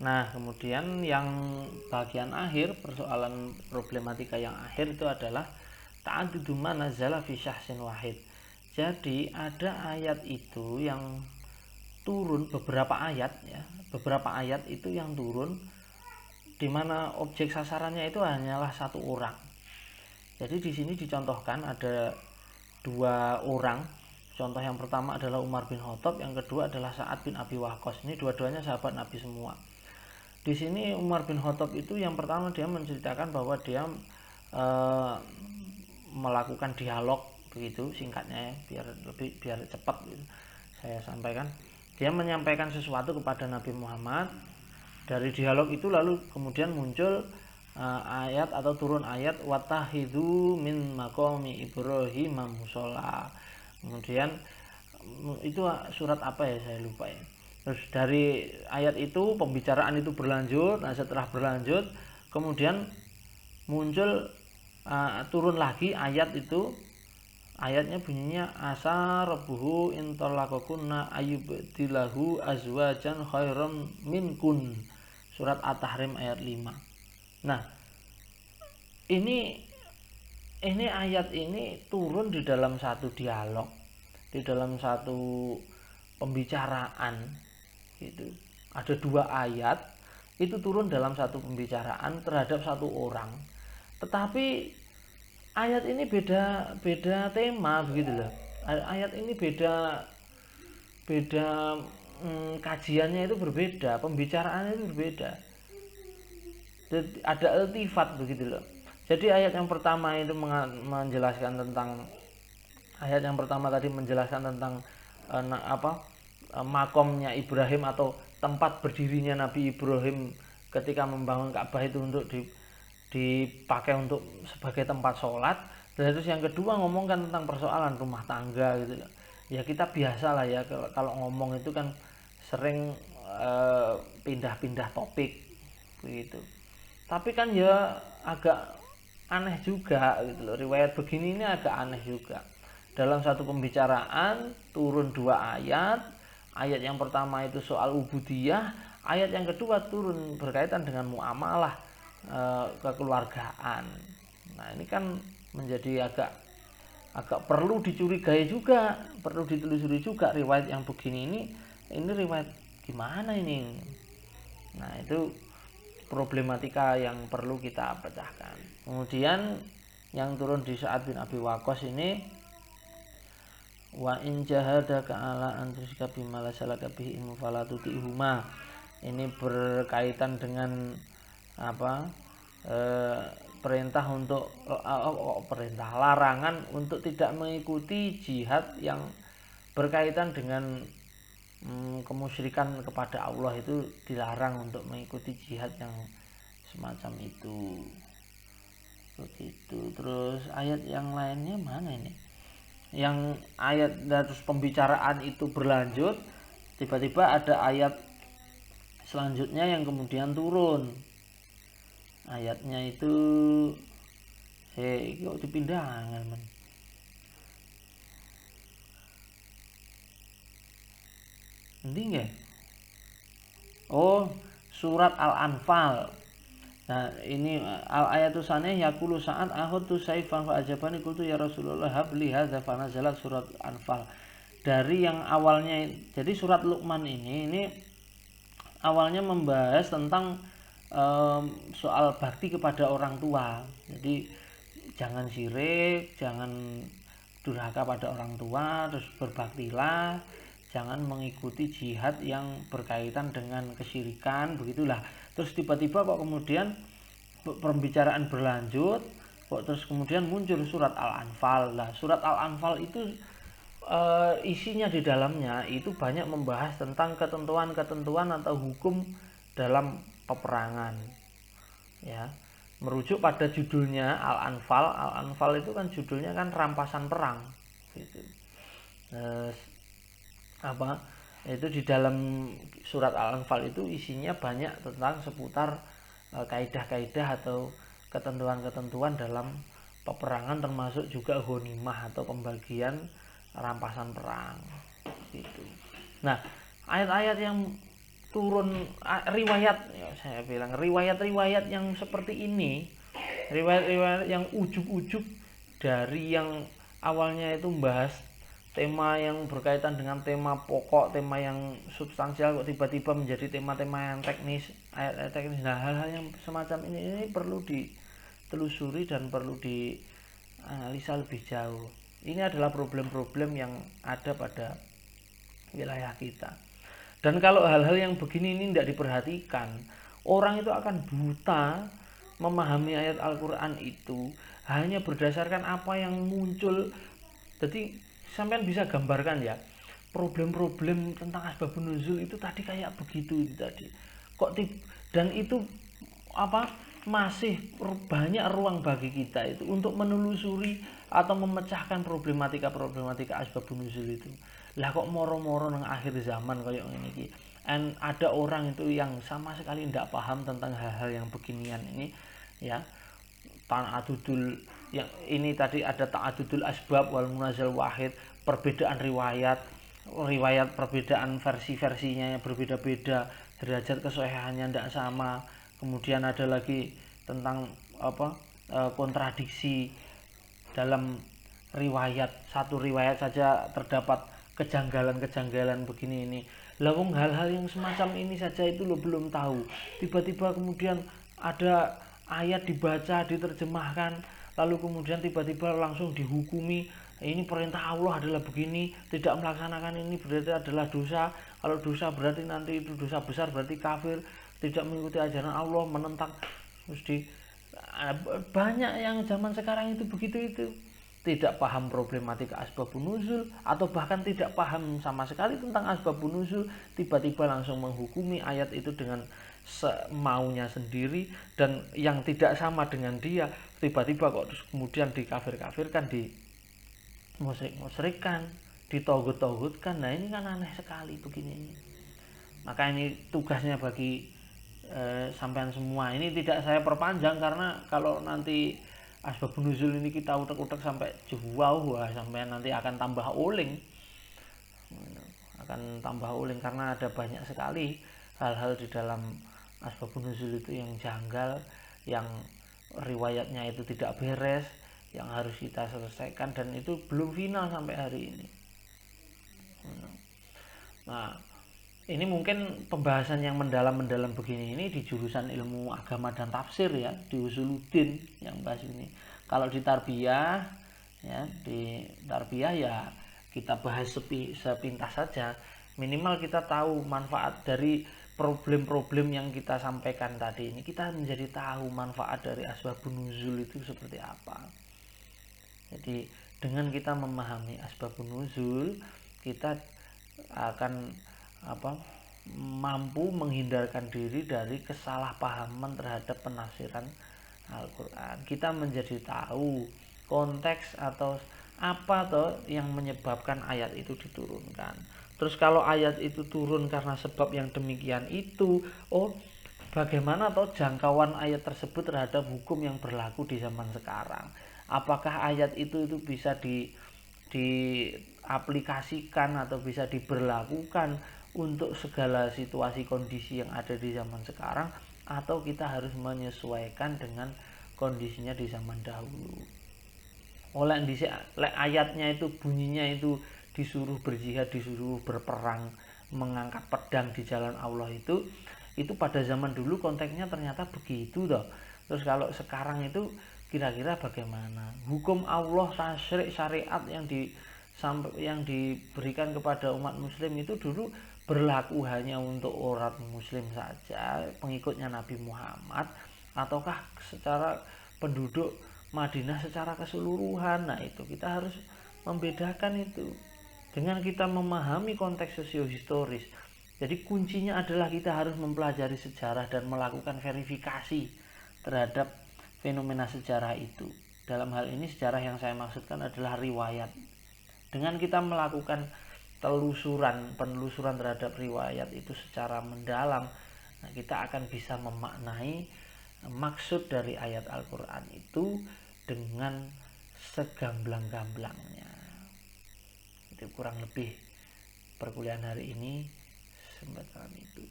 Nah, kemudian yang bagian akhir, persoalan problematika yang akhir itu adalah ta'addudu ma nazala fi syahsin wahid. Jadi ada ayat itu yang turun, beberapa ayat ya, beberapa ayat itu yang turun di mana objek sasarannya itu hanyalah satu orang. Jadi di sini dicontohkan ada dua orang. Contoh yang pertama adalah Umar bin Khattab, yang kedua adalah Sa'ad bin Abi Waqqas. Ini dua-duanya sahabat Nabi semua. Di sini Umar bin Khattab itu yang pertama dia menceritakan bahwa dia melakukan dialog, begitu singkatnya ya, biar cepat gitu saya sampaikan. Dia menyampaikan sesuatu kepada Nabi Muhammad. Dari dialog itu lalu kemudian muncul ayat atau turun ayat wattakhidhu min maqami Ibrahim musholla. Kemudian itu surat apa ya, saya lupa ya. Terus dari ayat itu pembicaraan itu berlanjut. Nah, setelah berlanjut kemudian muncul turun lagi ayat itu. Ayatnya bunyinya asa rabbuhu in talaqakunna ayyubdilahu azwajan khairam minkun. Surat At-Tahrim ayat 5. Nah, ini ayat ini turun di dalam satu dialog, di dalam satu pembicaraan gitu. Ada dua ayat itu turun dalam satu pembicaraan terhadap satu orang. Tetapi ayat ini beda tema begitu loh. Ayat ini beda kajiannya itu berbeda, pembicaraannya itu berbeda. Ada iltifat begitu loh. Jadi ayat yang pertama itu menjelaskan tentang tentang makomnya Ibrahim atau tempat berdirinya Nabi Ibrahim ketika membangun Ka'bah itu untuk dipakai untuk sebagai tempat sholat. Dan terus yang kedua ngomongkan tentang persoalan rumah tangga gitu loh. Ya kita biasa lah ya kalau ngomong itu kan sering pindah-pindah topik begitu. Tapi kan ya agak aneh juga gitu loh, riwayat begini ini agak aneh juga. Dalam satu pembicaraan turun dua ayat. Ayat yang pertama itu soal ubudiyah, ayat yang kedua turun berkaitan dengan muamalah kekeluargaan. Nah, ini kan menjadi agak perlu dicurigai juga, perlu ditelusuri juga riwayat yang begini ini riwayat gimana ini. Nah, itu problematika yang perlu kita pecahkan. Kemudian yang turun di Sa'ad bin Abi Waqqas ini, wa in jahadaka ala an tusyrika bima la salaka bihi ilmu fala tuti'huma. Ini berkaitan dengan perintah untuk larangan untuk tidak mengikuti jihad yang berkaitan dengan kemusyrikan kepada Allah. Itu dilarang untuk mengikuti jihad yang semacam itu begitu. Terus ayat yang lainnya mana ini, yang ayat terus pembicaraan itu berlanjut, tiba-tiba ada ayat selanjutnya yang kemudian turun. Ayatnya itu kok dipindah men. Nanti nggak? Oh, surat Al-Anfal. Nah, ini ayat tusannya yaqulu Sa'ad ahadtu saifan fa ajabani qultu ya Rasulullah habli hadza fa nazalat surat Anfal. Dari yang awalnya, jadi surat Luqman ini awalnya membahas tentang soal bakti kepada orang tua. Jadi jangan syirik, jangan durhaka pada orang tua, terus berbaktilah, jangan mengikuti jihad yang berkaitan dengan kesyirikan, begitulah. Terus tiba-tiba kok kemudian pembicaraan berlanjut, kok terus kemudian muncul surat Al-Anfal. Nah, surat Al-Anfal itu isinya di dalamnya itu banyak membahas tentang ketentuan-ketentuan atau hukum dalam peperangan. Ya, merujuk pada judulnya Al-Anfal. Al-Anfal itu kan judulnya kan rampasan perang gitu. Itu di dalam surat Al-Anfal itu isinya banyak tentang seputar kaidah-kaidah atau ketentuan-ketentuan dalam peperangan, termasuk juga ghanimah atau pembagian rampasan perang gitu. Nah, ayat-ayat yang turun riwayat, ya saya bilang riwayat-riwayat yang seperti ini, riwayat-riwayat yang ujuk-ujuk dari yang awalnya itu membahas tema yang berkaitan dengan tema pokok, tema yang substansial, kok tiba-tiba menjadi tema-tema yang teknis, ayat-ayat teknis. Nah, hal-hal yang semacam ini perlu ditelusuri dan perlu dianalisa lebih jauh. Ini adalah problem-problem yang ada pada wilayah kita. Dan kalau hal-hal yang begini ini tidak diperhatikan, orang itu akan buta memahami ayat Al-Quran itu hanya berdasarkan apa yang muncul. Jadi sampean bisa gambarkan ya, problem-problem tentang asbabun nuzul itu tadi kayak begitu itu tadi. Dan itu apa, masih banyak ruang bagi kita itu untuk menelusuri atau memecahkan problematika asbabun nuzul itu. Lah kok moro-moro nang akhir zaman kayak ini, and ada orang itu yang sama sekali tidak paham tentang hal-hal yang beginian ini ya. Ta'adudul yang ini tadi ada ta'adudul asbab wal munazal wahid, perbedaan riwayat perbedaan versi-versinya yang berbeda-beda, derajat kesohihannya tidak sama. Kemudian ada lagi tentang kontradiksi dalam riwayat, satu riwayat saja terdapat kejanggalan begini ini. Lawang hal-hal yang semacam ini saja itu lo belum tahu, tiba-tiba kemudian ada ayat dibaca, diterjemahkan, lalu kemudian tiba-tiba langsung dihukumi, ini perintah Allah adalah begini, tidak melaksanakan ini berarti adalah dosa, kalau dosa berarti nanti itu dosa besar, berarti kafir, tidak mengikuti ajaran Allah, menentang. Banyak yang zaman sekarang itu begitu, itu tidak paham problematika asbabun nuzul, atau bahkan tidak paham sama sekali tentang asbabun nuzul, tiba-tiba langsung menghukumi ayat itu dengan semaunya sendiri, dan yang tidak sama dengan dia tiba-tiba kok kemudian dikafir-kafirkan, dimusyrik-musyrikkan, ditogut-togutkan. Nah ini kan aneh sekali begini. Maka ini tugasnya bagi sampean semua. Ini tidak saya perpanjang karena kalau nanti asbabun nuzul ini kita utek-utek sampai jauh, sampean nanti akan tambah oling, karena ada banyak sekali hal-hal di dalam asbabun nuzul itu yang janggal, yang riwayatnya itu tidak beres, yang harus kita selesaikan, dan itu belum final sampai hari ini. Nah, ini mungkin pembahasan yang mendalam begini ini di jurusan ilmu agama dan tafsir ya, di Usuluddin yang bahas ini. Kalau di tarbiyah ya, ya kita bahas sepintas saja, minimal kita tahu manfaat dari problem-problem yang kita sampaikan tadi ini. Kita menjadi tahu manfaat dari asbabun nuzul itu seperti apa. Jadi dengan kita memahami asbabun nuzul, kita akan mampu menghindarkan diri dari kesalahpahaman terhadap penafsiran Al-Quran. Kita menjadi tahu konteks atau apa toh yang menyebabkan ayat itu diturunkan. Terus kalau ayat itu turun karena sebab yang demikian itu, bagaimana toh jangkauan ayat tersebut terhadap hukum yang berlaku di zaman sekarang? Apakah ayat itu bisa diaplikasikan atau bisa diberlakukan untuk segala situasi kondisi yang ada di zaman sekarang, atau kita harus menyesuaikan dengan kondisinya di zaman dahulu. Oleh ayatnya itu bunyinya itu disuruh berjihad, disuruh berperang, mengangkat pedang di jalan Allah, itu pada zaman dulu konteksnya ternyata begitu toh. Terus kalau sekarang itu kira-kira bagaimana? Hukum Allah, syariat yang diberikan kepada umat muslim itu dulu berlaku hanya untuk orang muslim saja, pengikutnya Nabi Muhammad, ataukah secara penduduk Madinah secara keseluruhan? Nah itu kita harus membedakan itu dengan kita memahami konteks sosiohistoris. Jadi kuncinya adalah kita harus mempelajari sejarah dan melakukan verifikasi terhadap fenomena sejarah itu. Dalam hal ini sejarah yang saya maksudkan adalah riwayat. Dengan kita melakukan penelusuran terhadap riwayat itu secara mendalam, nah kita akan bisa memaknai maksud dari ayat Al-Quran itu dengan segamblang-gamblangnya. Itu kurang lebih perkuliahan hari ini. Semacam itu.